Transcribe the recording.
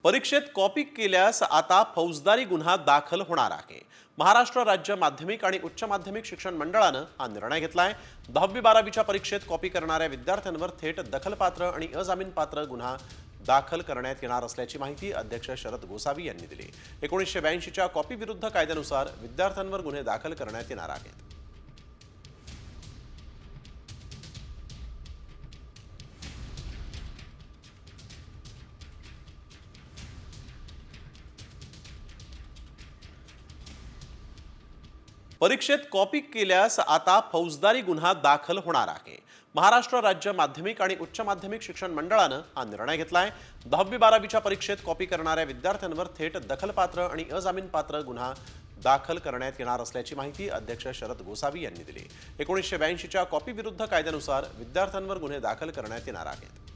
परीक्षेत कॉपी केल्यास आता फौजदारी गुन्हा दाखल होणार आहे। महाराष्ट्र राज्य माध्यमिक आणि उच्च माध्यमिक शिक्षण मंडळानं हा निर्णय घेतलाय। 10वी-12वीच्या परीक्षेत कॉपी करणाऱ्या विद्यार्थ्यांवर थेट दखलपात्र आणि अजामीनपात्र गुन्हा दाखल करण्यात येणार असल्याची माहिती अध्यक्ष शरद गोसावी यांनी दिली। 1982च्या कॉपी विरुद्ध कायद्यानुसार विद्यार्थ्यांवर गुन्हे दाखल करण्यात येणार आहेत। परीक्षेत कॉपी केल्यास आता फौजदारी गुन्हा दाखल होणार आहे। महाराष्ट्र राज्य माध्यमिक आणि उच्च माध्यमिक शिक्षण मंडळानं हा निर्णय घेतलाय। 10वी-12वीच्या परीक्षेत कॉपी करणाऱ्या विद्यार्थ्यांवर थेट दखलपात्र आणि अजामीनपात्र गुन्हा दाखल करण्यात येणार असल्याची माहिती अध्यक्ष शरद गोसावी यांनी दिली। 1982च्या कॉपी विरुद्ध कायद्यानुसार विद्यार्थ्यांवर गुन्हे दाखल करण्यात येणार आहेत।